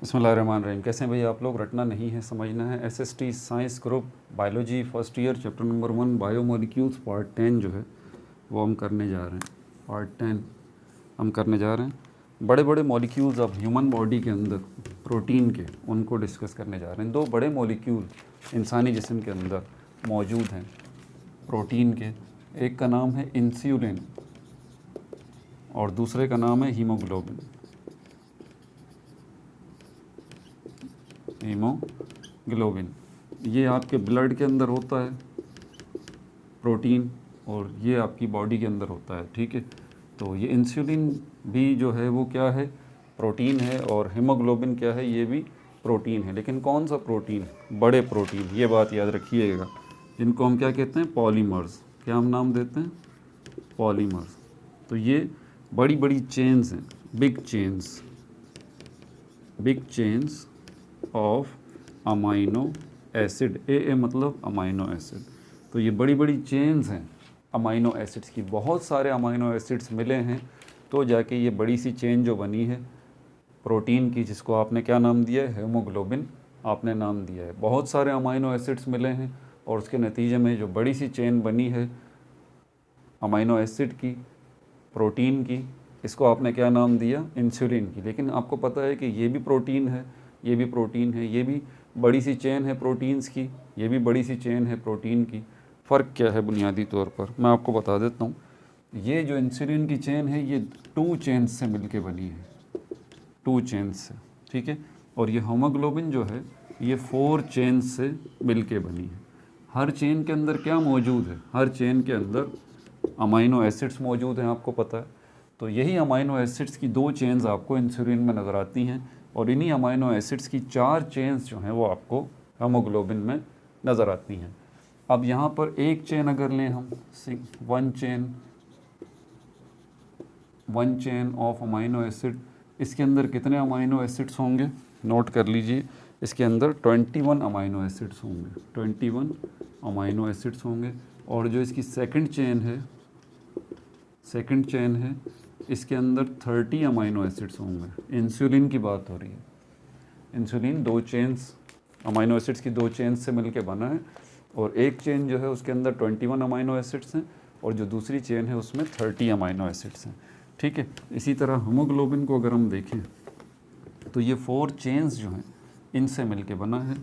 बिस्मिल्लाहिर्रहमानिर्रहीम। कैसे हैं भैया आप लोग? रटना नहीं है, समझना है। SST science group biology first year chapter number 1 biomolecules part 10 जो है वो हम करने जा रहे हैं। पार्ट 10 हम करने जा रहे हैं। बड़े बड़े मॉलिक्यूल्स अब ह्यूमन बॉडी के अंदर प्रोटीन के, उनको डिस्कस करने जा रहे हैं। दो बड़े मॉलिक्यूल इंसानी जिस्म के अंदर मौजूद हैं प्रोटीन के। एक का नाम है इंसुलिन और दूसरे का नाम है हीमोग्लोबिन। हीमोग्लोबिन ये आपके ब्लड के अंदर होता है प्रोटीन, और ये आपकी बॉडी के अंदर होता है। ठीक है, तो ये इंसुलिन भी जो है वो क्या है? प्रोटीन है। और हीमोग्लोबिन क्या है? ये भी प्रोटीन है। लेकिन कौन सा प्रोटीन? बड़े प्रोटीन। ये बात याद रखिएगा, जिनको हम क्या कहते हैं? पॉलीमर्स। क्या हम नाम देते हैं? पॉलीमर्स। तो ये बड़ी बड़ी चेन्स हैं, big chains of amino acid. ए मतलब अमाइनो एसिड। तो ये बड़ी बड़ी चेन्स हैं अमाइनो एसिड्स की। बहुत सारे अमाइनो एसिड्स मिले हैं तो जाके ये बड़ी सी चेन जो बनी है प्रोटीन की, जिसको आपने क्या नाम दिया है? हीमोग्लोबिन आपने नाम दिया है। बहुत सारे अमाइनो एसिड्स मिले हैं और उसके नतीजे में जो बड़ी सी चेन बनी है अमाइनो एसिड की, प्रोटीन की, इसको आपने क्या नाम दिया? इंसुलिन की। लेकिन आपको पता है कि ये भी प्रोटीन है, ये भी प्रोटीन है, ये भी बड़ी सी चेन है प्रोटीन्स की, ये भी बड़ी सी चेन है प्रोटीन की। फ़र्क क्या है बुनियादी तौर पर? मैं आपको बता देता हूँ। ये जो इंसुलिन की चेन है ये 2 चेन्स से मिलके बनी है, 2 चेन्स से। ठीक है, और ये हीमोग्लोबिन जो है ये 4 चेन्स से मिलके बनी है। हर चेन के अंदर क्या मौजूद है? हर चेन के अंदर अमाइनो एसिड्स मौजूद हैं, आपको पता है। तो यही अमाइनो एसिड्स की 2 चेन्स आपको इंसुलिन में नज़र आती हैं, और इन्हीं अमाइनो एसिड्स की 4 चेन्स जो हैं वो आपको हीमोग्लोबिन में नज़र आती हैं। अब यहाँ पर एक चेन अगर लें हम, one chain of amino acid, इसके अंदर कितने अमाइनो एसिड्स होंगे? नोट कर लीजिए, इसके अंदर 21 अमाइनो एसिड्स होंगे, 21 अमाइनो एसिड्स होंगे। और जो इसकी सेकंड चेन है इसके अंदर 30 अमाइनो एसिड्स होंगे। इंसुलिन की बात हो रही है। इंसुलिन 2 चेन्स, अमाइनो एसिड्स की 2 चेन्स से मिलके बना है, और एक चेन जो है उसके अंदर 21 अमाइनो एसिड्स हैं, और जो दूसरी चेन है उसमें 30 अमाइनो एसिड्स हैं। ठीक है, इसी तरह हीमोग्लोबिन को अगर हम देखें तो ये 4 चेन्स जो हैं इनसे मिलके बना है।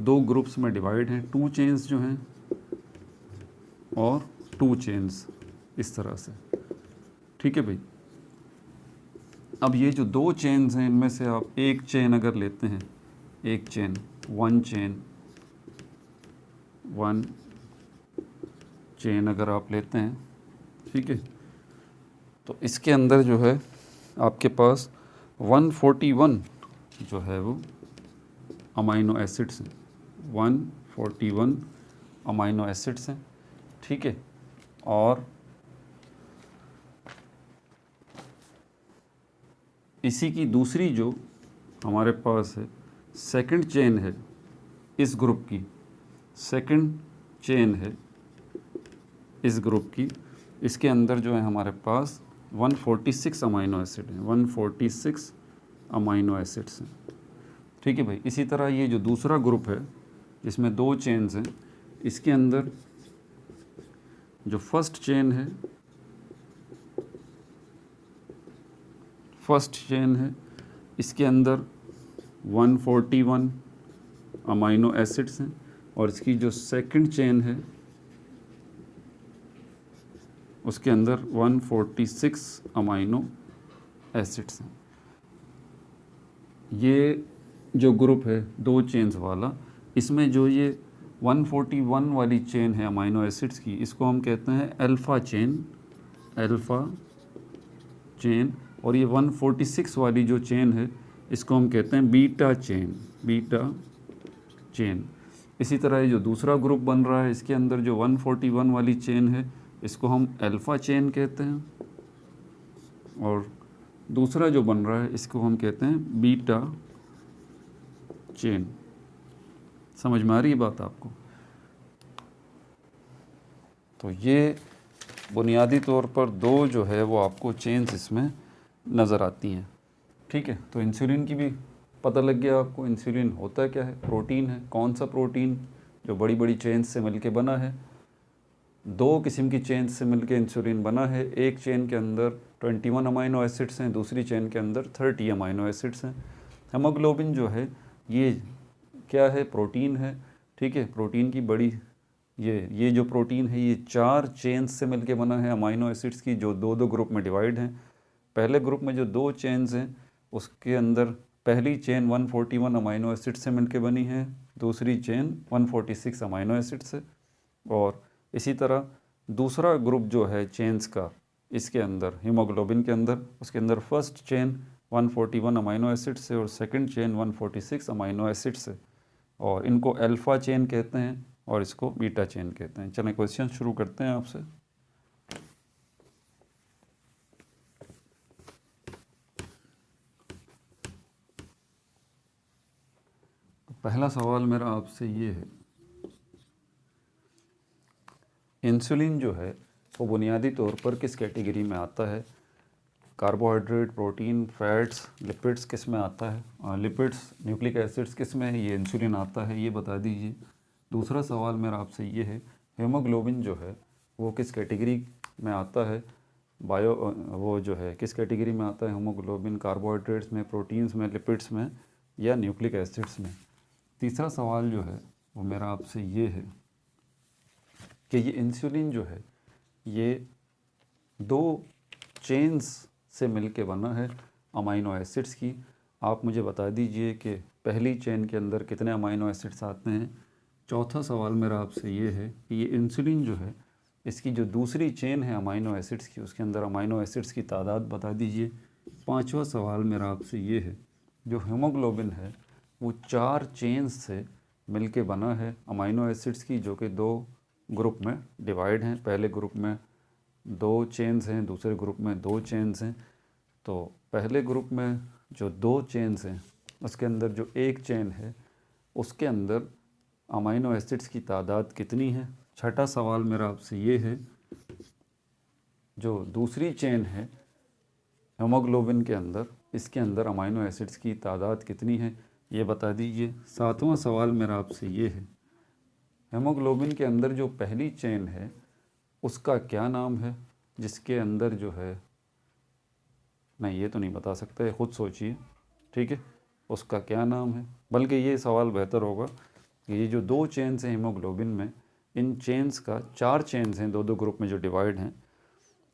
2 ग्रुप्स में डिवाइड हैं, 2 चेन्स जो हैं और 2 चेन्स, इस तरह से। ठीक है भाई। अब ये जो 2 चेन्स हैं इनमें से आप एक चेन अगर लेते हैं, एक चेन, वन चेन अगर आप लेते हैं, ठीक है, तो इसके अंदर जो है आपके पास 141 जो है वो अमाइनो एसिड्स हैं, 141 अमाइनो एसिड्स हैं। ठीक है, और इसी की दूसरी जो हमारे पास है सेकंड चेन है इस ग्रुप की, सेकंड चेन है इस ग्रुप की, इसके अंदर जो है हमारे पास 146 अमाइनो एसिड हैं, 146 अमाइनो एसिड्स हैं। ठीक है भाई। इसी तरह ये जो दूसरा ग्रुप है जिसमें 2 चेन्स हैं, इसके अंदर जो फर्स्ट चेन है इसके अंदर 141 अमाइनो एसिड्स हैं, और इसकी जो सेकंड चेन है उसके अंदर 146 अमाइनो एसिड्स हैं। ये जो ग्रुप है 2 चेन्स वाला, इसमें जो ये 141 वाली चेन है अमाइनो एसिड्स की, इसको हम कहते हैं अल्फ़ा चेन, और ये 146 वाली जो चेन है इसको हम कहते हैं बीटा चेन। इसी तरह ये जो दूसरा ग्रुप बन रहा है इसके अंदर जो 141 वाली चेन है इसको हम अल्फ़ा चेन कहते हैं, और दूसरा जो बन रहा है इसको हम कहते हैं बीटा चेन। समझ में आ रही है बात आपको? तो ये बुनियादी तौर पर 2 जो है वो आपको चेन्स इसमें नज़र आती हैं। ठीक है, तो इंसुलिन की भी पता लग गया आपको इंसुलिन होता क्या है, प्रोटीन है। कौन सा प्रोटीन? जो बड़ी बड़ी चेन से मिलके बना है। दो किस्म की चेन से मिलके इंसुलिन बना है। एक चेन के अंदर 21 अमाइनो एसिड्स हैं, दूसरी चेन के अंदर 30 अमाइनो एसिड्स हैं। हेमोग्लोबिन जो है ये क्या है? प्रोटीन है। ठीक है, प्रोटीन की बड़ी ये जो प्रोटीन है ये 4 चेन्स से मिलके बना है अमाइनो एसिड्स की, जो दो दो ग्रुप में डिवाइड हैं। पहले ग्रुप में जो 2 चेन्स हैं उसके अंदर पहली चेन 141 अमाइनो एसिड से मिलके बनी है, दूसरी चेन 146 अमाइनो एसिड से। और इसी तरह दूसरा ग्रुप जो है चेन्स का इसके अंदर हीमोग्लोबिन के अंदर, उसके अंदर फर्स्ट चेन 141 अमाइनो एसिड से और सेकंड चेन 146 अमाइनो एसिड से। और इनको अल्फ़ा चेन कहते हैं और इसको बीटा चेन कहते हैं। चलें क्वेश्चन शुरू करते हैं आपसे। तो पहला सवाल मेरा आपसे ये है, इंसुलिन जो है वो बुनियादी तौर पर किस कैटेगरी में आता है? कार्बोहाइड्रेट, प्रोटीन, फैट्स, लिपिड्स किस में आता है? लिपिड्स, न्यूक्लिक एसिड्स किस में ये इंसुलिन आता है, ये बता दीजिए। दूसरा सवाल मेरा आपसे ये है, हीमोग्लोबिन जो है वो किस कैटेगरी में आता है? वो जो है किस कैटेगरी में आता है हीमोग्लोबिन? कार्बोहाइड्रेट्स में, प्रोटीन्स में, लिपिड्स में या न्यूक्लिक एसिड्स में? तीसरा सवाल जो है वो मेरा आपसे ये है कि ये इंसुलिन जो है ये 2 चेन्स से मिलके बना है अमाइनो एसिड्स की। आप मुझे बता दीजिए कि पहली चेन के अंदर कितने अमाइनो एसिड्स आते हैं। चौथा सवाल मेरा आपसे ये है कि ये इंसुलिन जो है इसकी जो दूसरी चेन है अमाइनो एसिड्स की, उसके अंदर अमाइनो एसिड्स की तादाद बता दीजिए। पांचवा सवाल मेरा आपसे ये है, जो हीमोग्लोबिन है वो 4 चेन्स से मिलके बना है अमाइनो एसिड्स की, जो कि 2 ग्रुप में डिवाइड हैं। पहले ग्रुप में 2 चेन्स हैं, दूसरे ग्रुप में 2 चेन्स हैं। तो पहले ग्रुप में जो 2 चेन्स हैं उसके अंदर जो एक चेन है उसके अंदर अमाइनो एसिड्स की तादाद कितनी है। छठा सवाल मेरा आपसे ये है, जो दूसरी चेन है हीमोग्लोबिन के अंदर, इसके अंदर अमाइनो एसिड्स की तादाद कितनी है, ये बता दीजिए। सातवां सवाल मेरा आपसे ये है, हीमोग्लोबिन के अंदर जो पहली चेन है उसका क्या नाम है, जिसके अंदर जो है, नहीं ये तो नहीं बता सकते, ख़ुद सोचिए। ठीक है, उसका क्या नाम है? बल्कि ये सवाल बेहतर होगा कि ये जो 2 चेन्स हैं हीमोग्लोबिन में, इन चेन्स का 4 चेन्स हैं 2-2 ग्रुप में जो डिवाइड हैं,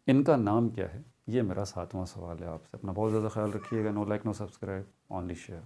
इनका नाम क्या है? ये मेरा 7वां सवाल है आपसे। अपना बहुत ज़्यादा ख्याल रखिएगा। No like no subscribe, only share.